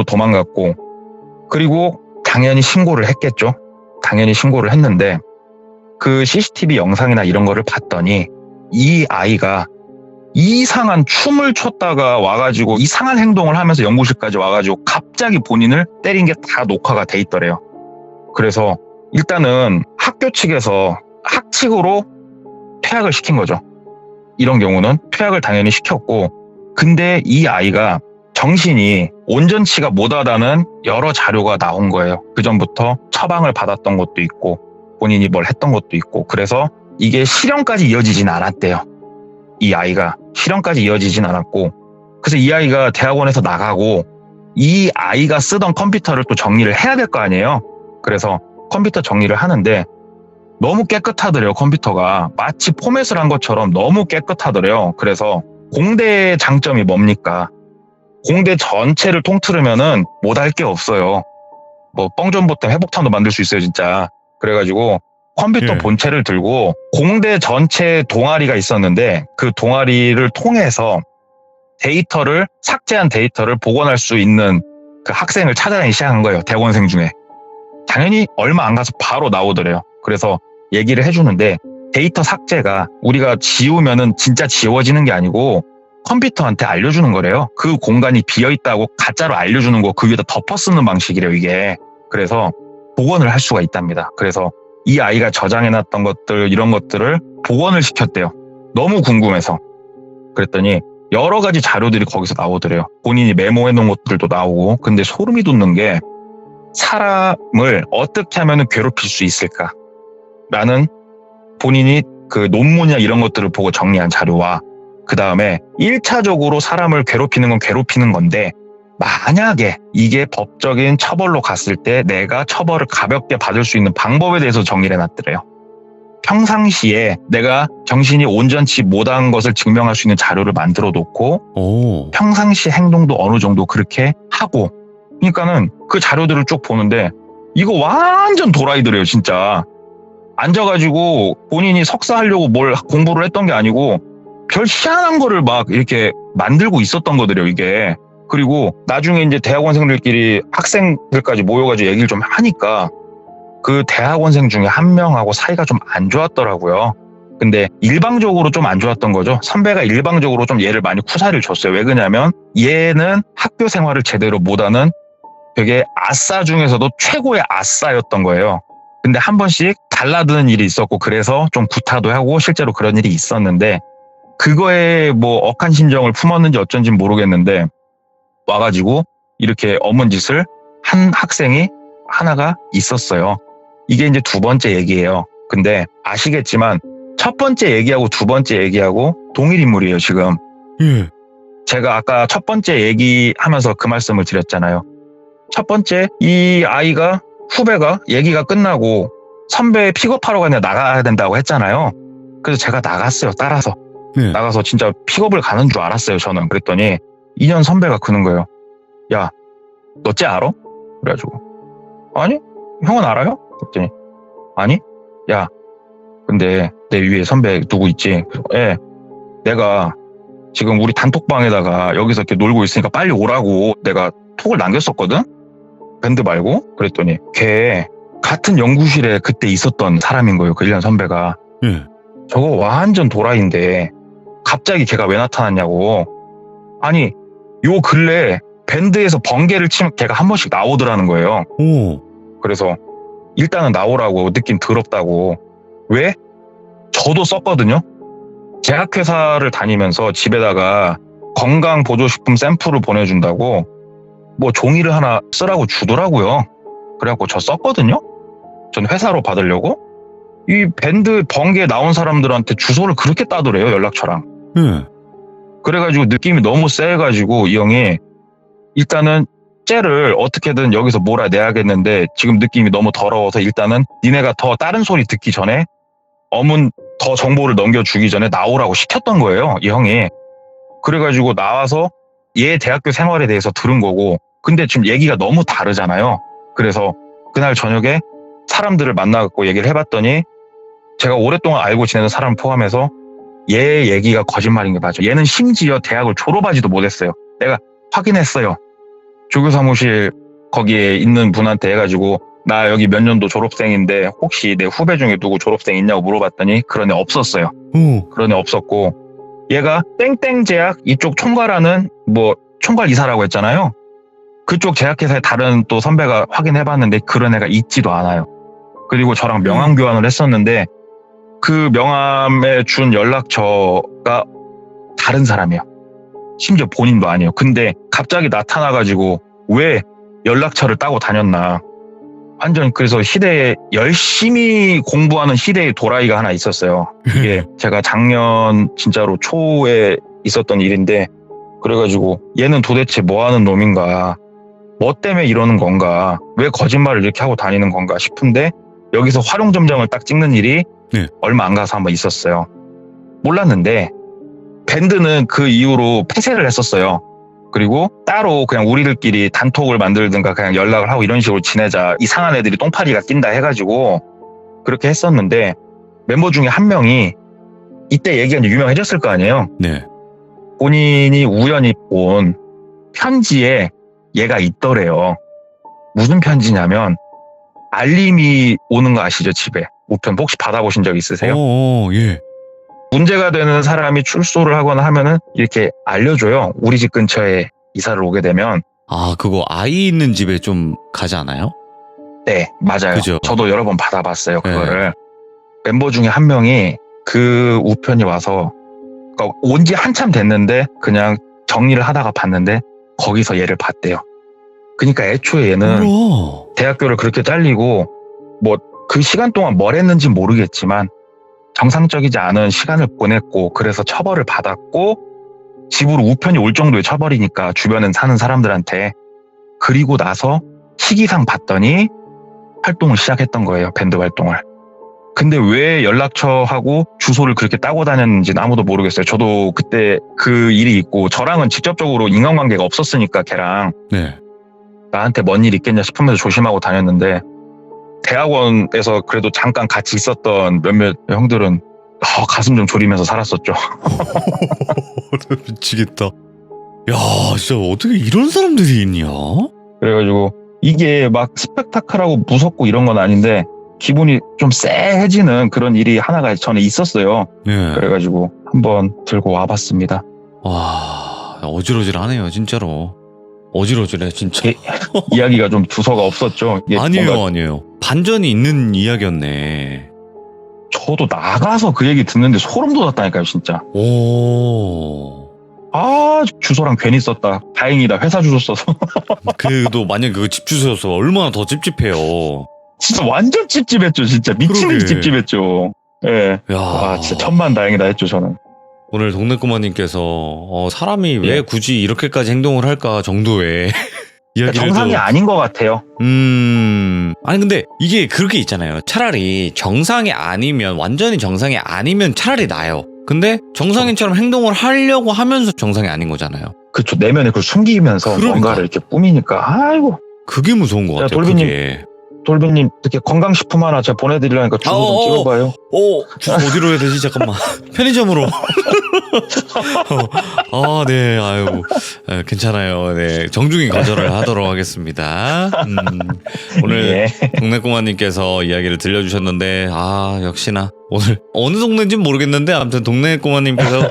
도망갔고 그리고 당연히 신고를 했겠죠. 당연히 신고를 했는데 그 CCTV 영상이나 이런 거를 봤더니 이 아이가 이상한 춤을 췄다가 와가지고 이상한 행동을 하면서 연구실까지 와가지고 갑자기 본인을 때린 게 다 녹화가 돼 있더래요. 그래서 일단은 학교 측에서 학칙으로 퇴학을 시킨 거죠. 이런 경우는 퇴학을 당연히 시켰고 근데 이 아이가 정신이 온전치가 못하다는 여러 자료가 나온 거예요. 그전부터 처방을 받았던 것도 있고 본인이 뭘 했던 것도 있고 그래서 이게 실형까지 이어지진 않았대요. 이 아이가 실형까지 이어지진 않았고 그래서 이 아이가 대학원에서 나가고 이 아이가 쓰던 컴퓨터를 또 정리를 해야 될 거 아니에요. 그래서 컴퓨터 정리를 하는데 너무 깨끗하더래요. 컴퓨터가 마치 포맷을 한 것처럼 너무 깨끗하더래요. 그래서 공대의 장점이 뭡니까? 공대 전체를 통틀으면은 못할 게 없어요. 뭐 뻥전보템 회복탄도 만들 수 있어요, 진짜. 그래가지고 컴퓨터 예. 본체를 들고 공대 전체 동아리가 있었는데 그 동아리를 통해서 삭제한 데이터를 복원할 수 있는 그 학생을 찾아내기 시작한 거예요. 대학원생 중에. 당연히 얼마 안 가서 바로 나오더래요. 그래서 얘기를 해주는데 데이터 삭제가 우리가 지우면은 진짜 지워지는 게 아니고 컴퓨터한테 알려주는 거래요. 그 공간이 비어있다고 가짜로 알려주는 거 그 위에다 덮어 쓰는 방식이래요, 이게. 그래서 복원을 할 수가 있답니다. 그래서 이 아이가 저장해놨던 것들 이런 것들을 복원을 시켰대요. 너무 궁금해서. 그랬더니 여러 가지 자료들이 거기서 나오더래요. 본인이 메모해놓은 것들도 나오고. 근데 소름이 돋는 게 사람을 어떻게 하면 괴롭힐 수 있을까? 라는 본인이 그 논문이나 이런 것들을 보고 정리한 자료와 그 다음에 1차적으로 사람을 괴롭히는 건 괴롭히는 건데 만약에 이게 법적인 처벌로 갔을 때 내가 처벌을 가볍게 받을 수 있는 방법에 대해서 정리를 해놨더래요. 평상시에 내가 정신이 온전치 못한 것을 증명할 수 있는 자료를 만들어 놓고 평상시 행동도 어느 정도 그렇게 하고 그러니까는 그 자료들을 쭉 보는데 이거 완전 도라이더래요, 진짜. 앉아가지고 본인이 석사하려고 뭘 공부를 했던 게 아니고 별 희한한 거를 막 이렇게 만들고 있었던 거더래요, 이게. 그리고 나중에 이제 대학원생들끼리 학생들까지 모여가지고 얘기를 좀 하니까 그 대학원생 중에 한 명하고 사이가 좀 안 좋았더라고요. 근데 일방적으로 좀 안 좋았던 거죠. 선배가 일방적으로 좀 얘를 많이 쿠사를 줬어요. 왜 그러냐면 얘는 학교 생활을 제대로 못하는 되게 아싸 중에서도 최고의 아싸였던 거예요. 근데 한 번씩 달라드는 일이 있었고 그래서 좀 구타도 하고 실제로 그런 일이 있었는데 그거에 뭐 억한 심정을 품었는지 어쩐지 모르겠는데 와가지고 이렇게 어문 짓을 한 학생이 하나가 있었어요. 이게 이제 두 번째 얘기예요. 근데 아시겠지만 첫 번째 얘기하고 두 번째 얘기하고 동일 인물이에요, 지금. 예. 제가 아까 첫 번째 얘기하면서 그 말씀을 드렸잖아요. 첫 번째, 이 아이가, 후배가 얘기가 끝나고 선배 픽업하러 나가야 된다고 했잖아요. 그래서 제가 나갔어요, 따라서. 예. 나가서 진짜 픽업을 가는 줄 알았어요, 저는. 그랬더니 2년 선배가 그는 거예요. 야, 너 쟤 알아? 그래가지고. 아니, 형은 알아요? 그랬더니 아니, 야, 근데 내 위에 선배 누구 있지? 그래서, 예, 내가 지금 우리 단톡방에다가 여기서 이렇게 놀고 있으니까 빨리 오라고 내가 톡을 남겼었거든? 밴드 말고. 그랬더니 걔 같은 연구실에 그때 있었던 사람인 거예요, 그 1년 선배가. 예. 저거 완전 도라이인데 갑자기 걔가 왜 나타났냐고. 아니, 요 근래 밴드에서 번개를 치면 걔가 한 번씩 나오더라는 거예요. 오. 그래서 일단은 나오라고, 느낌 더럽다고. 왜? 저도 썼거든요. 제약회사를 다니면서 집에다가 건강보조식품 샘플을 보내준다고 뭐 종이를 하나 쓰라고 주더라고요. 그래갖고 저 썼거든요. 전 회사로 받으려고. 이 밴드 번개 나온 사람들한테 주소를 그렇게 따더래요, 연락처랑. 예. 그래가지고 느낌이 너무 세가지고 이 형이 일단은 쟤를 어떻게든 여기서 몰아내야겠는데 지금 느낌이 너무 더러워서 일단은 니네가 더 다른 소리 듣기 전에 어문 더 정보를 넘겨주기 전에 나오라고 시켰던 거예요, 이 형이. 그래가지고 나와서 얘 대학교 생활에 대해서 들은 거고, 근데 지금 얘기가 너무 다르잖아요. 그래서 그날 저녁에 사람들을 만나갖고 얘기를 해봤더니 제가 오랫동안 알고 지내는 사람 포함해서 얘 얘기가 거짓말인 게 맞아. 얘는 심지어 대학을 졸업하지도 못했어요. 내가 확인했어요. 조교사무실 거기에 있는 분한테 해가지고 나 여기 몇 년도 졸업생인데 혹시 내 후배 중에 누구 졸업생 있냐고 물어봤더니 그런 애 없었어요. 오. 그런 애 없었고, 얘가 땡땡 제약 이쪽 총괄하는 뭐 총괄 이사라고 했잖아요. 그쪽 제약회사에 다른 또 선배가 확인해봤는데 그런 애가 있지도 않아요. 그리고 저랑 명함 교환을 했었는데 그 명함에 준 연락처가 다른 사람이에요. 심지어 본인도 아니에요. 근데 갑자기 나타나가지고 왜 연락처를 따고 다녔나. 완전 그래서 시대에 열심히 공부하는 시대의 도라이가 하나 있었어요. 이게 제가 작년 진짜로 초에 있었던 일인데, 그래가지고 얘는 도대체 뭐 하는 놈인가, 뭐 때문에 이러는 건가, 왜 거짓말을 이렇게 하고 다니는 건가 싶은데 여기서 활용점정을 딱 찍는 일이 네. 얼마 안 가서 한번 있었어요. 몰랐는데 밴드는 그 이후로 폐쇄를 했었어요. 그리고 따로 그냥 우리들끼리 단톡을 만들든가 그냥 연락을 하고 이런 식으로 지내자, 이상한 애들이 똥파리가 낀다 해가지고 그렇게 했었는데, 멤버 중에 한 명이 이때 얘기가 이제 유명해졌을 거 아니에요. 네. 본인이 우연히 본 편지에 얘가 있더래요. 무슨 편지냐면 알림이 오는 거 아시죠, 집에. 우편 혹시 받아보신 적 있으세요? 예. 문제가 되는 사람이 출소를 하거나 하면은 이렇게 알려줘요. 우리 집 근처에 이사를 오게 되면. 아, 그거 아이 있는 집에 좀 가지 않아요? 네, 맞아요. 그죠? 저도 여러 번 받아봤어요, 그거를. 네. 멤버 중에 한 명이 그 우편이 와서, 그러니까 온 지 한참 됐는데 그냥 정리를 하다가 봤는데 거기서 얘를 봤대요. 그러니까 애초에 얘는 우와. 대학교를 그렇게 잘리고 뭐 그 시간 동안 뭘 했는지 모르겠지만 정상적이지 않은 시간을 보냈고, 그래서 처벌을 받았고 집으로 우편이 올 정도의 처벌이니까 주변에 사는 사람들한테. 그리고 나서 시기상 봤더니 활동을 시작했던 거예요, 밴드 활동을. 근데 왜 연락처하고 주소를 그렇게 따고 다녔는지는 아무도 모르겠어요. 저도 그때 그 일이 있고 저랑은 직접적으로 인간관계가 없었으니까 걔랑 네. 나한테 뭔 일 있겠냐 싶으면서 조심하고 다녔는데, 대학원에서 그래도 잠깐 같이 있었던 몇몇 형들은 가슴 좀 졸이면서 살았었죠. 미치겠다. 야, 진짜 어떻게 이런 사람들이 있냐? 그래가지고 이게 막 스펙타클하고 무섭고 이런 건 아닌데 기분이 좀 쎄해지는 그런 일이 하나가 전에 있었어요. 네. 그래가지고 한번 들고 와봤습니다. 와, 어질어질하네요, 진짜로. 어질어질해, 진짜. 이야기가 좀 두서가 없었죠. 이게 아니에요, 뭔가 아니에요. 반전이 있는 이야기였네. 저도 나가서 그 얘기 듣는데 소름 돋았다니까요, 진짜. 오. 주소랑 괜히 썼다. 다행이다. 회사 주소 써서. 그도 만약 그 집 주소였어 얼마나 더 찝찝해요. 진짜 완전 찝찝했죠. 진짜 미친 듯이 그러게. 찝찝했죠. 예. 야, 진짜 천만다행이다 했죠, 저는. 오늘 동네 꼬마님께서 사람이 왜 예. 굳이 이렇게까지 행동을 할까 정도의 이야기를 정상이 아닌 것 같아요. 아니 근데 이게 그렇게 있잖아요. 차라리 정상이 아니면 완전히 정상이 아니면 차라리 나아요. 근데 정상인처럼 행동을 하려고 하면서 정상이 아닌 거잖아요. 그쵸. 내면에 그걸 숨기면서 그러니까. 뭔가를 이렇게 꾸미니까, 아이고. 그게 무서운 것 야, 같아요. 돌비님. 그게. 돌비님, 이렇게 건강식품 하나 제가 보내드리려니까 주소 좀 찍어봐요. 주소 어디로 해야 되지? 잠깐만. 편의점으로. 네, 아유, 괜찮아요. 네, 정중히 거절을 하도록 하겠습니다. 오늘 예. 동네 꼬마님께서 이야기를 들려주셨는데, 역시나 오늘 어느 동네인지는 모르겠는데, 아무튼 동네 꼬마님께서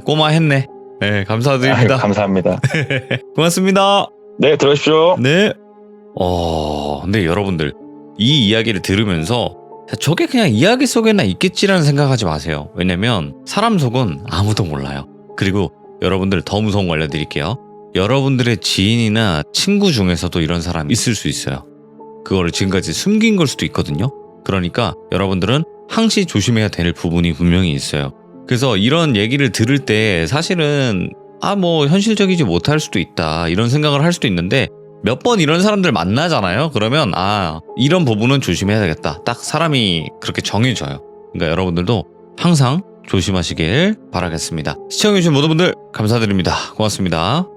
꼬마 했네. 네, 감사드립니다. 아유, 감사합니다. 고맙습니다. 네, 들어오십시오. 네. 근데 여러분들, 이 이야기를 들으면서 저게 그냥 이야기 속에나 있겠지라는 생각하지 마세요. 왜냐면 사람 속은 아무도 몰라요. 그리고 여러분들 더 무서운 거 알려드릴게요. 여러분들의 지인이나 친구 중에서도 이런 사람이 있을 수 있어요. 그거를 지금까지 숨긴 걸 수도 있거든요. 그러니까 여러분들은 항시 조심해야 될 부분이 분명히 있어요. 그래서 이런 얘기를 들을 때 사실은 뭐 현실적이지 못할 수도 있다 이런 생각을 할 수도 있는데 몇 번 이런 사람들 만나잖아요. 그러면 이런 부분은 조심해야 되겠다. 딱 사람이 그렇게 정해져요. 그러니까 여러분들도 항상 조심하시길 바라겠습니다. 시청해주신 모든 분들 감사드립니다. 고맙습니다.